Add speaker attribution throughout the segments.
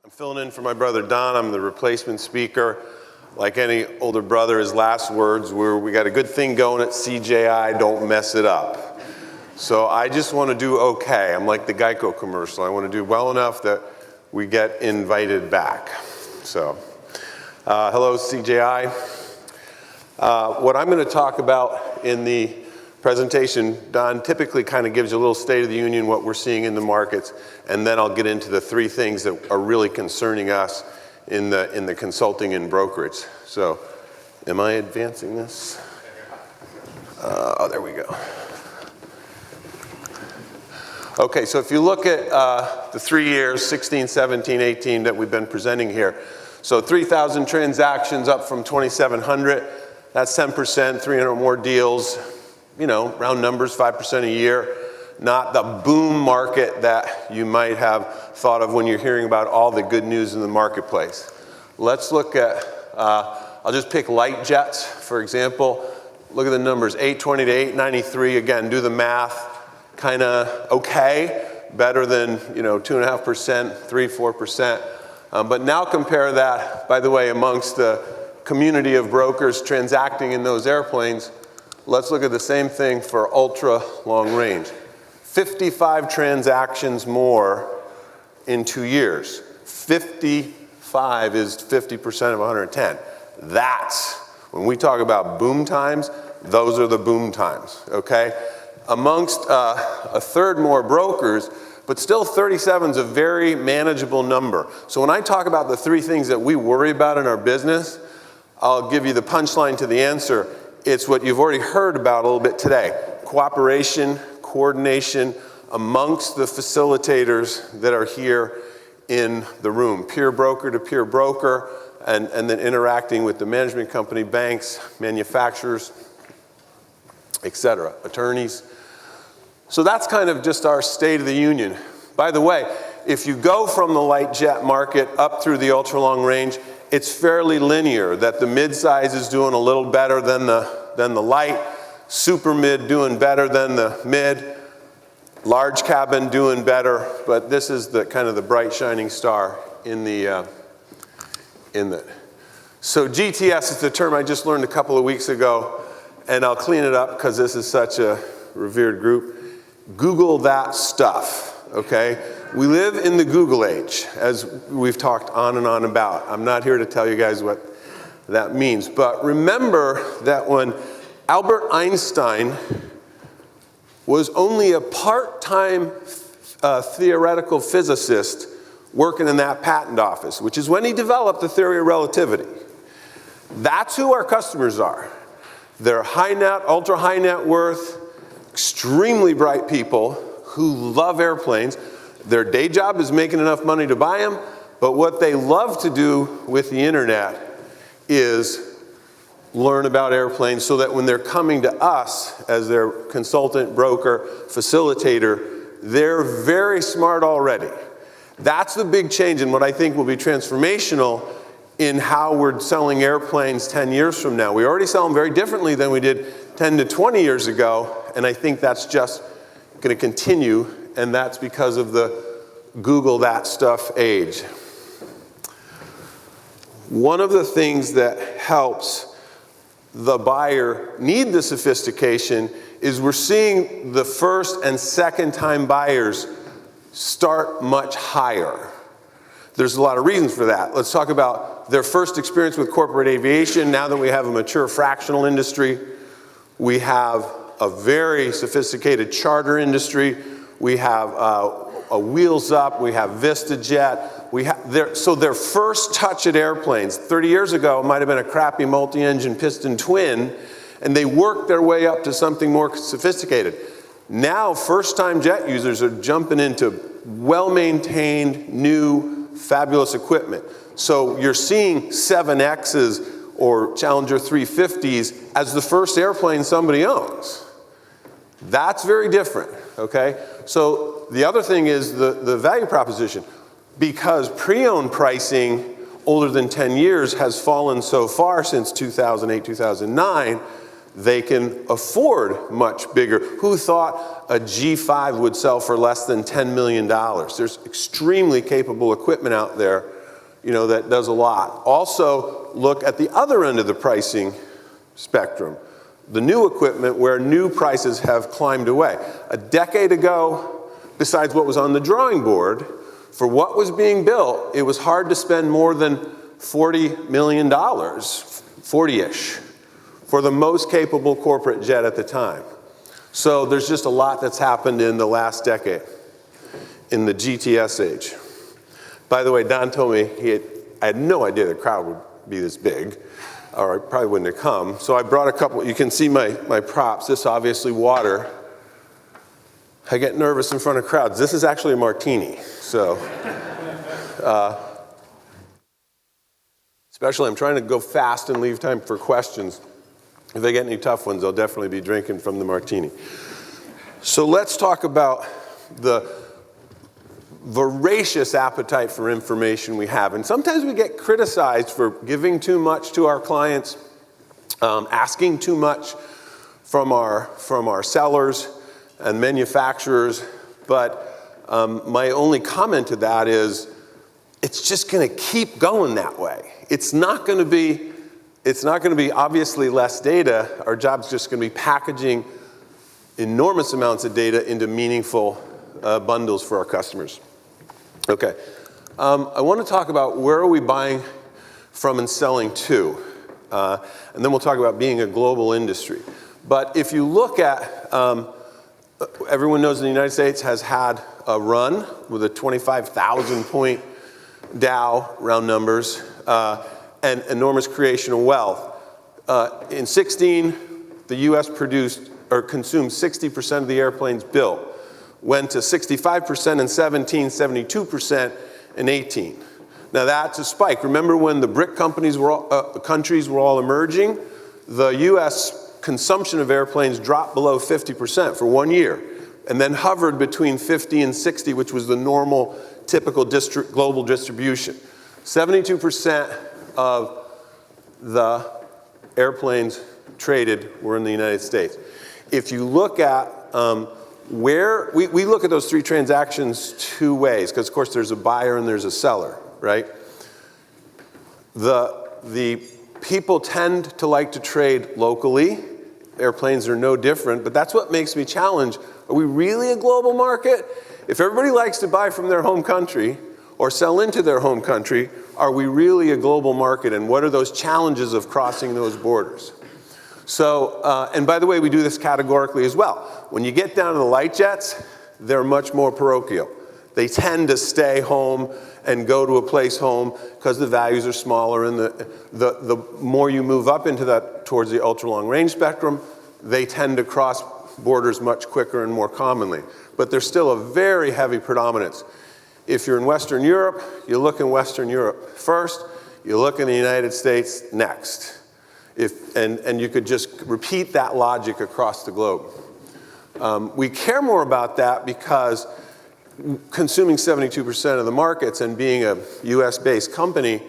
Speaker 1: I'm filling in for my brother Don. I'm the replacement speaker. Like any older brother, his last words were, we got a good thing going at CJI, don't mess it up. So I just want to do okay. I'm like the Geico commercial. I want to do well enough that we get invited back. So, hello CJI. What I'm going to talk about in the presentation, Don typically kind of gives you a little state of the union, what we're seeing in the markets, and then I'll get into the three things that are really concerning us in the consulting and brokerage. So, am I advancing this? Oh, there we go. Okay, so if you look at the 3 years, 16, 17, 18, that we've been presenting here, so 3,000 transactions up from 2,700, that's 10%, 300 more deals, you know, round numbers, 5% a year. Not the boom market that you might have thought of when you're hearing about all the good news in the marketplace. Let's look at, I'll just pick light jets, for example. Look at the numbers, 820 to 893. Again, do the math, kind of okay, better than, you know, 2.5%, 3-4%. But now compare that, by the way, amongst the community of brokers transacting in those airplanes. Let's look at the same thing for ultra long range. 55 transactions more in 2 years. 55 is 50% of 110. That's, when we talk about boom times, those are the boom times, okay? Amongst a third more brokers, but still 37 is a very manageable number. So when I talk about the three things that we worry about in our business, I'll give you the punchline to the answer. It's what you've already heard about a little bit today. Cooperation, coordination amongst the facilitators that are here in the room. Peer broker to peer broker, and then interacting with the management company, banks, manufacturers, etc., attorneys. So that's kind of just our state of the union. By the way, if you go from the light jet market up through the ultra long range, it's fairly linear, that the mid-size is doing a little better than the light, super mid doing better than the mid, large cabin doing better, but this is the kind of the bright shining star in the. So GTS is the term I just learned a couple of weeks ago, and I'll clean it up because this is such a revered group. Google that stuff, okay? We live in the Google age, as we've talked on and on about. I'm not here to tell you guys what that means, but remember that when Albert Einstein was only a part-time theoretical physicist working in that patent office, which is when he developed the theory of relativity. That's who our customers are. They're ultra high net worth, extremely bright people who love airplanes. Their day job is making enough money to buy them, but what they love to do with the internet is learn about airplanes so that when they're coming to us as their consultant, broker, facilitator, they're very smart already. That's the big change in what I think will be transformational in how we're selling airplanes 10 years from now. We already sell them very differently than we did 10 to 20 years ago, and I think that's just going to continue, and that's because of the Google that stuff age. One of the things that helps the buyer need the sophistication is we're seeing the first and second time buyers start much higher. There's a lot of reasons for that. Let's talk about their first experience with corporate aviation. Now that we have a mature fractional industry, we have a very sophisticated charter industry. We have a Wheels Up. We have VistaJet. So their first touch at airplanes, 30 years ago, it might have been a crappy multi-engine piston twin, and they worked their way up to something more sophisticated. Now, first-time jet users are jumping into well-maintained, new, fabulous equipment. So you're seeing 7Xs or Challenger 350s as the first airplane somebody owns. That's very different, okay? So the other thing is the value proposition. Because pre-owned pricing older than 10 years has fallen so far since 2008, 2009, they can afford much bigger. Who thought a G5 would sell for less than $10 million? There's extremely capable equipment out there that does a lot. Also, look at the other end of the pricing spectrum, the new equipment where new prices have climbed away. A decade ago, besides what was on the drawing board, for what was being built, it was hard to spend more than $40 million, 40-ish, for the most capable corporate jet at the time. So there's just a lot that's happened in the last decade in the GTS age. By the way, Don told me I had no idea the crowd would be this big, or I probably wouldn't have come. So I brought a couple. You can see my props. This obviously water. I get nervous in front of crowds. This is actually a martini. So, especially I'm trying to go fast and leave time for questions. If I get any tough ones, I'll definitely be drinking from the martini. So let's talk about the voracious appetite for information we have. And sometimes we get criticized for giving too much to our clients, asking too much from our sellers and manufacturers. But my only comment to that is it's just going to keep going that way. It's not going to be obviously less data. Our job's just going to be packaging enormous amounts of data into meaningful bundles for our customers. Okay, I want to talk about where are we buying from and selling to, and then we'll talk about being a global industry. But if you look at, everyone knows the United States has had a run with a 25,000 point Dow, round numbers, and enormous creation of wealth. In 16, the US produced or consumed 60% of the airplanes built. Went to 65% in 17, 72% in 18. Now that's a spike. Remember when the BRIC countries were all emerging? The US consumption of airplanes dropped below 50% for 1 year, and then hovered between 50 and 60, which was the normal, typical global distribution. 72% of the airplanes traded were in the United States. If you look at where we look at those three transactions two ways, because of course there's a buyer and there's a seller, right? The people tend to like to trade locally. Airplanes are no different, but that's what makes me challenge. Are we really a global market? If everybody likes to buy from their home country or sell into their home country, are we really a global market? And what are those challenges of crossing those borders? So, and by the way, we do this categorically as well. When you get down to the light jets, they're much more parochial. They tend to stay home and go to a place home because the values are smaller, and the more you move up into that towards the ultra long range spectrum, they tend to cross borders much quicker and more commonly. But there's still a very heavy predominance. If you're in Western Europe, you look in Western Europe first, you look in the United States next. And you could just repeat that logic across the globe. We care more about that because consuming 72% of the markets and being a US-based company,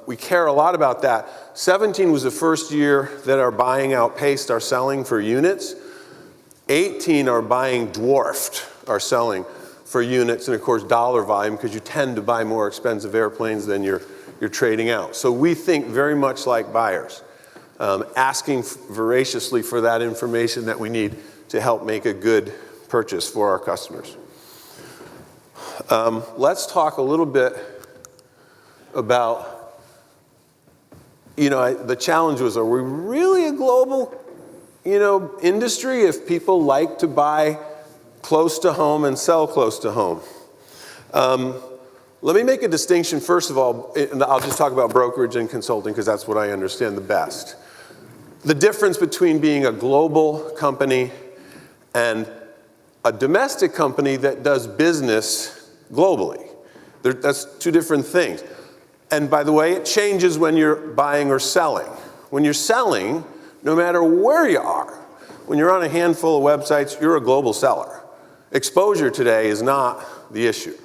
Speaker 1: we care a lot about that. 17 was the first year that our buying outpaced our selling for units. 18, our buying dwarfed our selling for units, and of course dollar volume, because you tend to buy more expensive airplanes than you're trading out. So we think very much like buyers, asking voraciously for that information that we need to help make a good purchase for our customers. Let's talk a little bit about, the challenge was, are we really a global, industry if people like to buy close to home and sell close to home? Let me make a distinction, first of all, and I'll just talk about brokerage and consulting because that's what I understand the best. The difference between being a global company and a domestic company that does business globally. That's two different things. And by the way, it changes when you're buying or selling. When you're selling, no matter where you are, when you're on a handful of websites, you're a global seller. Exposure today is not the issue.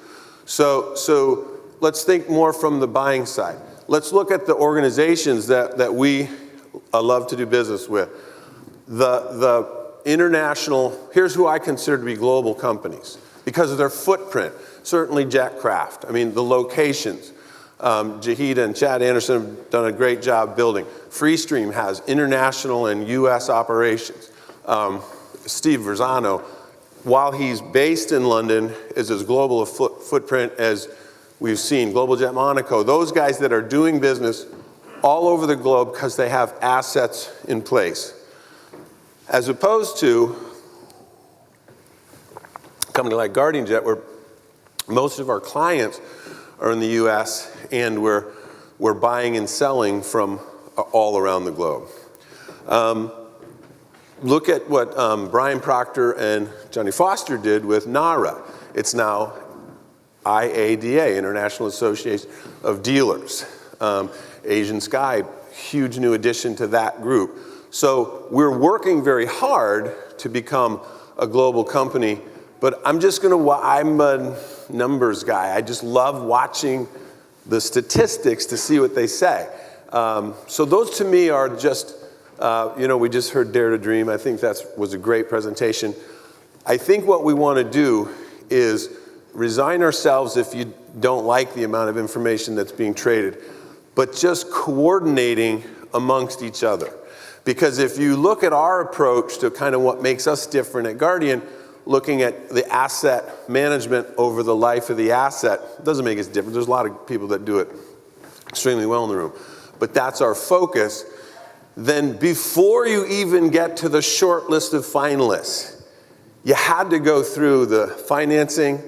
Speaker 1: So let's think more from the buying side. Let's look at the organizations that we love to do business with. The international, here's who I consider to be global companies because of their footprint. Certainly Jetcraft, the locations. Jahida and Chad Anderson have done a great job building. Freestream has international and US operations. Steve Verzano, while he's based in London, is as global a footprint as we've seen. Global Jet Monaco, those guys that are doing business all over the globe because they have assets in place. As opposed to a company like Guardian Jet, where most of our clients are in the US and we're buying and selling from all around the globe. Look at what Brian Proctor and Johnny Foster did with NARA. It's now IADA, International Association of Dealers. Asian Sky, huge new addition to that group. So we're working very hard to become a global company, but I'm a numbers guy. I just love watching the statistics to see what they say. So those to me are just, we just heard Dare to Dream. I think that was a great presentation. I think what we want to do is resign ourselves if you don't like the amount of information that's being traded, but just coordinating amongst each other. Because if you look at our approach to kind of what makes us different at Guardian, looking at the asset management over the life of the asset, doesn't make us different. There's a lot of people that do it extremely well in the room. But that's our focus. Then before you even get to the short list of finalists, you had to go through the financing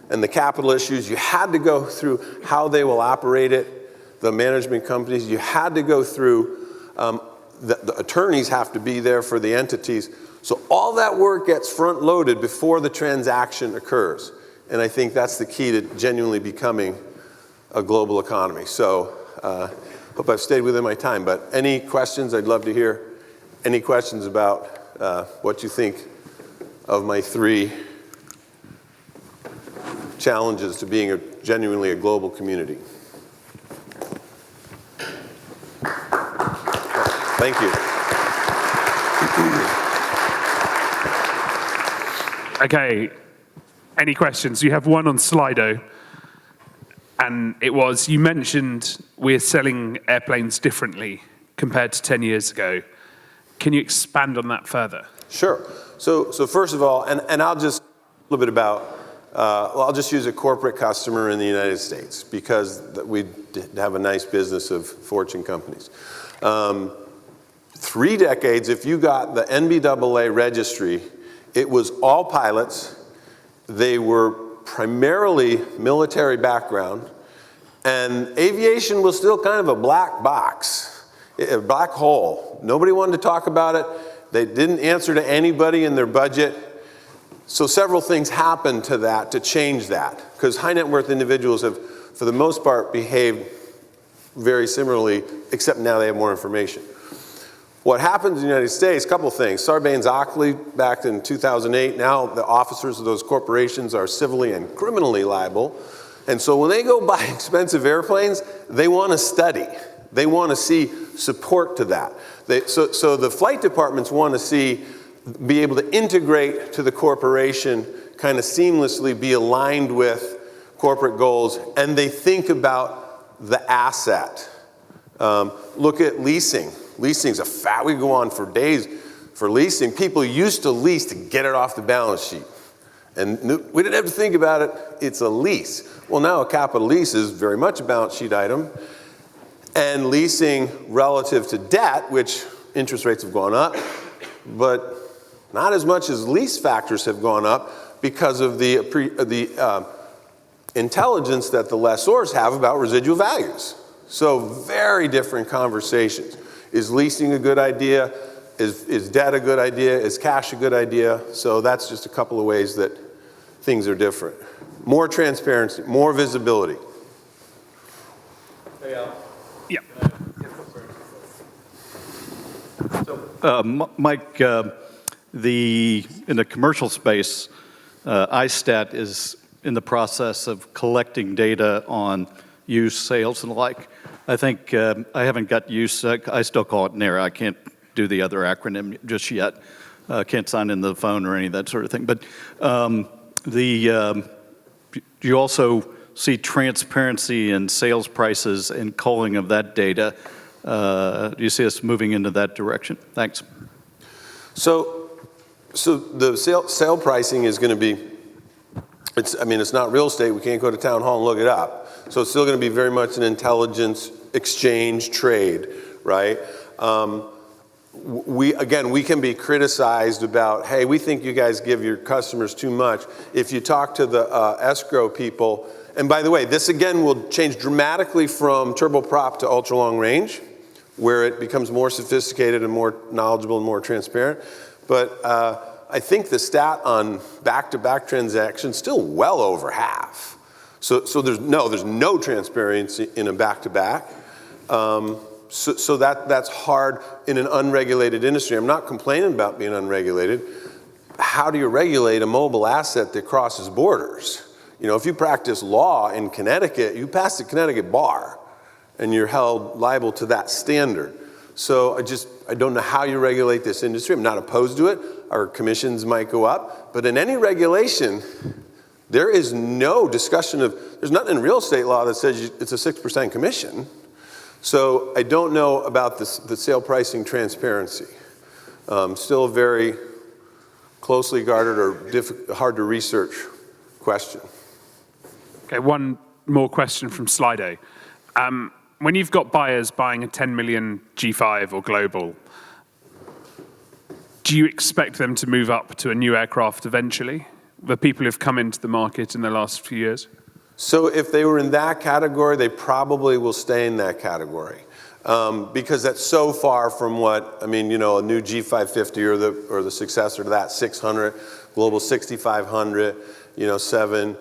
Speaker 1: and the capital issues. You had to go through how they will operate it, the management companies. You had to go through, the attorneys have to be there for the entities. So all that work gets front loaded before the transaction occurs. And I think that's the key to genuinely becoming a global economy. So hope I've stayed within my time, but any questions? I'd love to hear any questions about what you think of my 3 challenges to being genuinely a global community. Thank you.
Speaker 2: Okay, any questions? You have one on Slido, and it was, you mentioned we're selling airplanes differently compared to 10 years ago. Can you expand on that further?
Speaker 1: Sure. So first of all, and I'll just, a little bit about, I'll just use a corporate customer in the United States because we have a nice business of Fortune companies. 3 decades, if you got the NBAA registry, it was all pilots. They were primarily military background, and aviation was still kind of a black box, a black hole. Nobody wanted to talk about it. They didn't answer to anybody in their budget. So several things happened to that to change that, because high net worth individuals have, for the most part, behaved very similarly, except now they have more information. What happened in the United States, a couple of things. Sarbanes-Oxley back in 2008, now the officers of those corporations are civilly and criminally liable. And so when they go buy expensive airplanes, they want to study. They want to see support to that. So the flight departments want to be able to integrate to the corporation, kind of seamlessly be aligned with corporate goals, and they think about the asset. Look at leasing. Leasing's we go on for days for leasing. People used to lease to get it off the balance sheet. And we didn't have to think about it, it's a lease. Well, now a capital lease is very much a balance sheet item. And leasing relative to debt, which interest rates have gone up, but not as much as lease factors have gone up because of the intelligence that the lessors have about residual values. So very different conversations. Is leasing a good idea? Is debt a good idea? Is cash a good idea? So that's just a couple of ways that things are different. More transparency, more visibility.
Speaker 3: Hey, Al.
Speaker 2: Yeah.
Speaker 3: So, Mike, in the commercial space, ISTAT is in the process of collecting data on used sales and the like. I think I haven't got used, I still call it NARA. I can't do the other acronym just yet. Can't sign in the phone or any of that sort of thing. But do you also see transparency in sales prices and culling of that data. Do you see us moving into that direction? Thanks.
Speaker 1: So the sale pricing is going to be, it's not real estate. We can't go to town hall and look it up. So it's still going to be very much an intelligence exchange trade, right? We can be criticized about, hey, we think you guys give your customers too much. If you talk to the escrow people, and by the way, this again will change dramatically from turboprop to ultra long range, where it becomes more sophisticated and more knowledgeable and more transparent. But I think the stat on back-to-back transactions still well over half. So there's no transparency in a back-to-back. So that's hard in an unregulated industry. I'm not complaining about being unregulated. How do you regulate a mobile asset that crosses borders? If you practice law in Connecticut, you pass the Connecticut bar, and you're held liable to that standard. So I don't know how you regulate this industry. I'm not opposed to it. Our commissions might go up. But in any regulation, there is no discussion there's nothing in real estate law that says it's a 6% commission. So I don't know about the sale pricing transparency. Still a very closely guarded or hard to research question.
Speaker 2: Okay, one more question from Slido. When you've got buyers buying a 10 million G5 or global, do you expect them to move up to a new aircraft eventually? The people who've come into the market in the last few years?
Speaker 1: So if they were in that category, they probably will stay in that category. Because that's so far from a new G550 or the successor to that, 600, Global 6500, 7,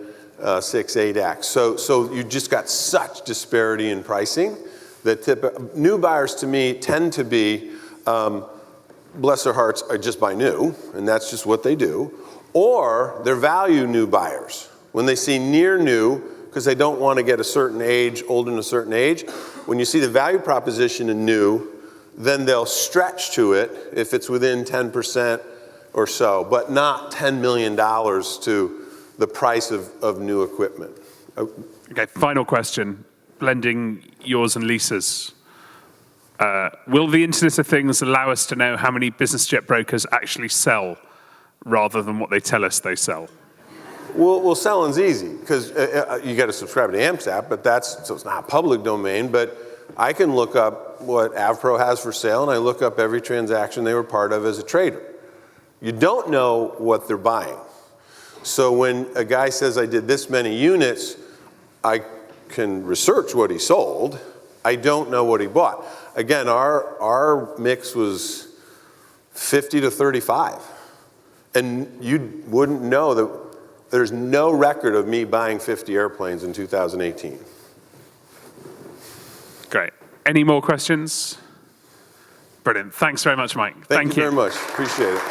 Speaker 1: 6, 8X. So you just got such disparity in pricing that new buyers to me tend to be, bless their hearts, I just buy new, and that's just what they do. Or they're value new buyers. When they see near new, because they don't want to get a certain age, older than a certain age, when you see the value proposition in new, then they'll stretch to it if it's within 10% or so, but not $10 million to the price of new equipment.
Speaker 2: Okay, final question, blending yours and Lisa's. Will the Internet of Things allow us to know how many business jet brokers actually sell rather than what they tell us they sell?
Speaker 1: Well, selling's easy because you got to subscribe to AMSAP, but so it's not public domain. But I can look up what AvPro has for sale, and I look up every transaction they were part of as a trader. You don't know what they're buying. So when a guy says I did this many units, I can research what he sold. I don't know what he bought. Again, our mix was 50 to 35, and you wouldn't know that. There's no record of me buying 50 airplanes in 2018.
Speaker 2: Great. Any more questions? Brilliant. Thanks very much, Mike.
Speaker 1: Thank you very much. Appreciate it.